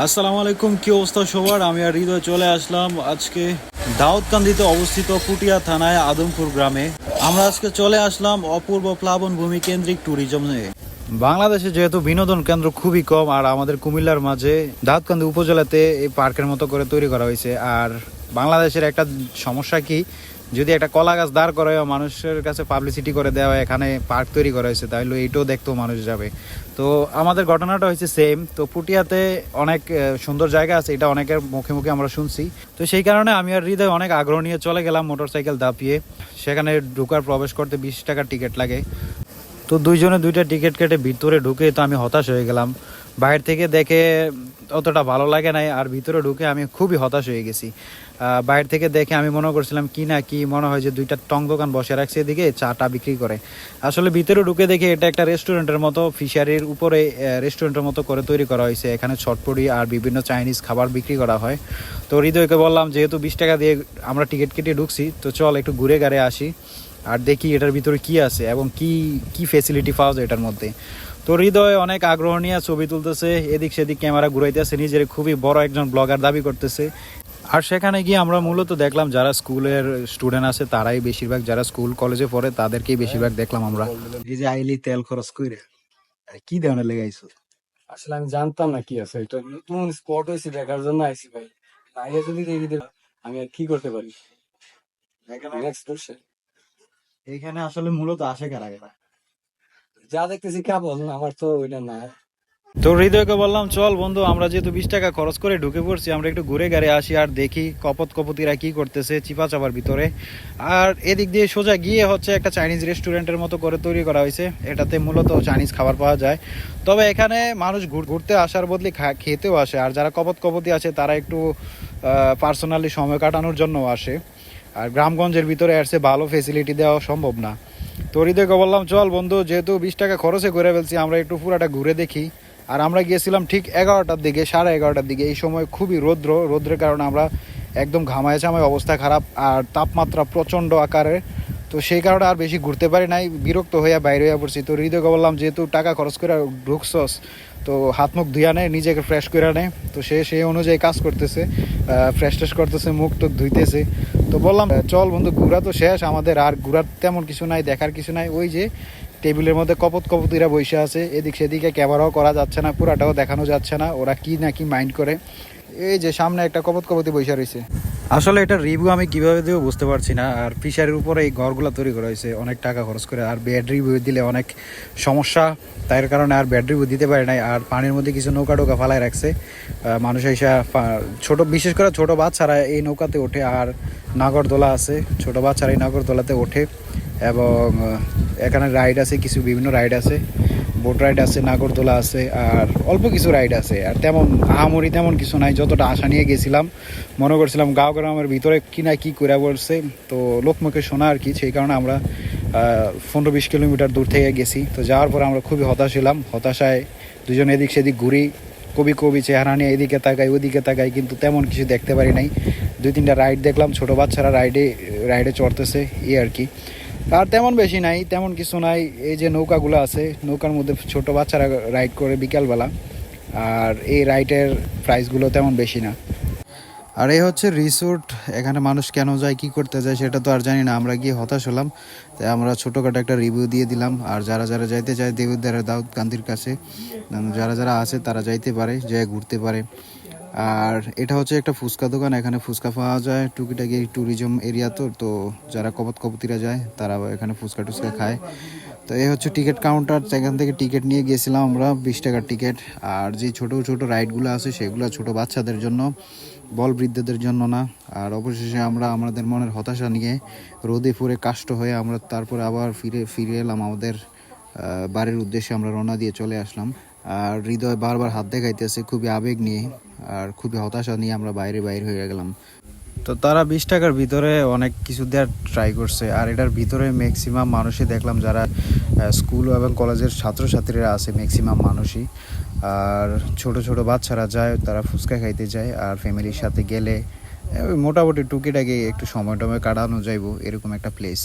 আসসালামু আলাইকুম, কি অবস্থা সবার? আমি আর হৃদয় চলে আসলাম আজকে দাউদকান্দিতে অবস্থিত পুটিয়া থানায় আদমপুর গ্রামে। আমরা আজকে চলে আসলাম অপূর্ব প্লাবন ভূমি কেন্দ্রিক ট্যুরিজমে। বাংলাদেশে যেহেতু বিনোদন কেন্দ্র খুবই কম, আর আমাদের কুমিল্লার মাঝে দাউদকান্দি উপজেলাতে এই পার্কের মতো করে তৈরি করা হয়েছে। আর বাংলাদেশের একটা সমস্যা কি, যদি একটা কলা গাছ দাঁড় করে মানুষের কাছে পাবলিসিটি করে দেওয়া হয় এখানে পার্ক তৈরি করা হয়েছে, তাহলে এইটাও দেখতেও মানুষ যাবে। তো আমাদের ঘটনাটা হয়েছে সেম। তো পুটিয়াতে অনেক সুন্দর জায়গা আছে, এটা অনেকের মুখে মুখে আমরা শুনছি। তো সেই কারণে আমি আর হৃদয় অনেক আগ্রহ নিয়ে চলে গেলাম মোটরসাইকেল দাপিয়ে। সেখানে ঢুকার প্রবেশ করতে 20 টাকার টিকিট লাগে। তো দুইজনে দুইটা টিকিট কেটে ভিতরে ঢুকে তো আমি হতাশ হয়ে গেলাম। বাইরে থেকে দেখে অতটা ভালো লাগে নাই, আর ভিতরে ঢুকে আমি খুবই হতাশ হয়ে গেছি। বাইরে থেকে দেখে আমি মনে করছিলাম কি না কি, মনে হয় যে দুইটা টং দোকান বসে রাখছে এদিকে চাটা বিক্রি করে। আসলে ভিতরে ঢুকে দেখে এটা একটা রেস্টুরেন্টের মতো, ফিশারির উপরে রেস্টুরেন্টের মতো করে তৈরি করা হয়েছে। এখানে ছটপটি আর বিভিন্ন চাইনিজ খাবার বিক্রি করা হয়। তো হৃদয়কে বললাম যেহেতু 20 টাকা দিয়ে আমরা টিকিট কেটে ঢুকছি, তো চল একটু ঘুরে ঘাড়ে আসি আর দেখি এটার ভিতরে কি আছে এবং কি কি ফেসিলিটি পাওয়া যায় এটার মধ্যে। তো হৃদয় অনেক আগ্রহ নিয়ে ছবি তুলতেছে, এদিক সেদিক ক্যামেরা ঘুরাইতেছে, নিজের খুবই বড় একজন ব্লগার দাবি করতেছে। আর সেখানে গিয়ে আমরা মূলত দেখলাম যারা স্কুলের স্টুডেন্ট আছে তারাই বেশিরভাগ, যারা স্কুল কলেজে পড়ে তাদেরকেই বেশিরভাগ দেখলাম আমরা। এই যে আইলি তেল খরচ করে কি দেওয়ার লেগে আইছো? আসলে আমি জানতাম না কি আছে, এটা নতুন স্পট হয়েছে দেখার জন্য আইসি ভাই। আইলে যদি দেখি আমি আর কি করতে পারি। Next question। এখানে আসলে মূলত আসে কারা কারা? যা দেখতেছি কেবল, আমার তো ওইটা না। তো হৃদয়কে বললাম চল বন্ধু, আমরা যেহেতু 20 টাকা খরচ করে ঢুকে পড়ছি, আমরা একটু ঘুরে গাড়ি আসি আর দেখি কপত কপতিরা কি করতেছে চিপা চাপার ভিতরে। আর এদিক দিয়ে সোজা গিয়ে হচ্ছে একটা চাইনিজ রেস্টুরেন্টের মতো করে তৈরি করা হয়েছে। এটাতে মূলত চাইনিজ খাবার পাওয়া যায়। তবে এখানে মানুষ ঘুরতে আসার বদলে খেতেও আসে, আর যারা কপত কপতি আছে তারা একটু পার্সোনালি সময় কাটানোর জন্য আসে। আর গ্রামগঞ্জের ভিতরে আসছে ভালো ফেসিলিটি দেওয়া সম্ভব না। তো হৃদয়কে বললাম চল বন্ধু, যেহেতু 20 টাকা খরচে করে ফেলছি, আমরা একটু পুরাটা ঘুরে দেখি। আর আমরা গিয়েছিলাম ঠিক 11টার দিকে, 11:30টার দিকে। এই সময় খুবই রৌদ্রের কারণে আমরা একদম ঘামায় চামায় অবস্থা খারাপ, আর তাপমাত্রা প্রচণ্ড আকারে। তো সেই কারণে আর বেশি ঘুরতে পারি নাই, বিরক্ত হইয়া বাইরে হইয়া পড়ছি। তো হৃদয়কে বললাম যেহেতু টাকা খরচ করে ঢুকছস, তো হাত মুখ ধুইয়া নেয়, নিজেকে ফ্রেশ করে নেয়। তো সে সেই অনুযায়ী কাজ করতেছে, ফ্রেশ ট্রেশ করতেছে, মুখ টুক ধুইতেছে। তো বললাম চল বন্ধু, ঘোরা তো শেষ আমাদের, আর ঘোরার তেমন কিছু নাই, দেখার কিছু নাই। ওই যে টেবিলের মধ্যে কপত কপতিরা বসে আছে, এদিক সেদিকে ক্যামেরাও করা যাচ্ছে না, পুরাটাও দেখানো যাচ্ছে না, ওরা কি না কি মাইন্ড করে। এই যে সামনে একটা কপত কপতি বসে রয়েছে। আসলে এটা রিভিউ আমি কিভাবে দেবো বুঝতে পারছি না। আর ফিশারির উপরে এই ঘরগুলো তৈরি করা হয়েছে অনেক টাকা খরচ করে, আর ব্যাড রিভিউ দিলে অনেক সমস্যা, তাই কারণে আর ব্যাড রিভিউ দিতে পারে নাই। আর পানির মধ্যে কিছু নৌকা টোকা ফালাই রাখছে, মানুষ এসে ছোট, বিশেষ করে ছোট বাচ্চারা এই নৌকাতে ওঠে। আর নাগরদোলা আছে, ছোট বাচ্চারা এই নাগরদোলাতে ওঠে। এবং এখানে রাইড আছে, কিছু বিভিন্ন রাইড আছে, বোট রাইড আছে, নাগরদোলা আছে, আর অল্প কিছু রাইড আছে। আর তেমন আহামরি তেমন কিছু নাই। যতটা আশা নিয়ে গেছিলাম, মনে করছিলাম গাঁও গ্রামের ভিতরে কি না কি করে বলছে, তো লোকমুখে শোনা আর কি। সেই কারণে আমরা 15-20 কিলোমিটার দূর থেকে গেছি। তো যাওয়ার পর আমরা খুবই হতাশ হলাম, হতাশায় দুজন এদিক সেদিক ঘুরি, কবি কবি চেহারা নিয়ে এদিকে তাকাই ওদিকে তাকাই, কিন্তু তেমন কিছু দেখতে পারি নাই। 2-3টা রাইড দেখলাম, ছোট বাচ্চারা রাইডে চড়তেছে, এই আর কি। আর তেমন বেশি নাই, তেমন কিছু নাই। এই যে নৌকাগুলো আছে, নৌকার মধ্যে ছোট বাচ্চারা রাইড করে বিকালবেলা, আর এই রাইডের প্রাইসগুলো তেমন বেশি না। আর এই হচ্ছে রিসোর্ট। এখানে মানুষ কেন যায়, কি করতে যায় সেটা তো আর জানি না। আমরা গিয়ে হতাশ হলাম, তাই আমরা ছোটোখাটো একটা রিভিউ দিয়ে দিলাম। আর যারা যারা যাইতে চায় দেবুদ্দারের দাউদকান্দির কাছে, যারা যারা আছে তারা যাইতে পারে, যায় ঘুরতে পারে। আর এটা হচ্ছে একটা ফুচকা দোকান, এখানে ফুচকা পাওয়া যায় টুকিটাকি, ট্যুরিজম এরিয়া। তো যারা কপতিরা যায় তারা এখানে ফুচকা টুচকা খায়। তো এই হচ্ছে টিকিট কাউন্টার, সেখান থেকে টিকিট নিয়ে গেছিলাম আমরা, 20 টাকার টিকিট। আর যে ছোট ছোট রাইডগুলো আছে সেগুলো ছোট বাচ্চাদের জন্য, বল বৃদ্ধদের জন্য না। আর অবশেষে আমরা আমাদের মনের হতাশা নিয়ে রোদে পুড়ে কাষ্ট হয়ে আমরা তারপরে আবার ফিরে এলাম আমাদের বাড়ির উদ্দেশ্যে। আমরা রওনা দিয়ে চলে আসলাম। আর হৃদয় বারবার হাত দেখাইতেছে খুবই আবেগ নিয়ে, আর খুবই হতাশা নিয়ে আমরা বাইরে হয়ে গেলাম। তো তারা 20 টাকার ভিতরে অনেক কিছু দেওয়ার ট্রাই করছে। আর এটার ভিতরে ম্যাক্সিমাম মানুষই দেখলাম যারা স্কুল এবং কলেজের ছাত্রছাত্রীরা আছে, ম্যাক্সিমাম মানুষই। আর ছোট ছোট বাচ্চারা যায়, তারা ফুচকা খাইতে যায়। আর ফ্যামিলির সাথে গেলে মোটামুটি টুকিটাকি একটু সময় টময় কাটানো যাইব, এরকম একটা প্লেস।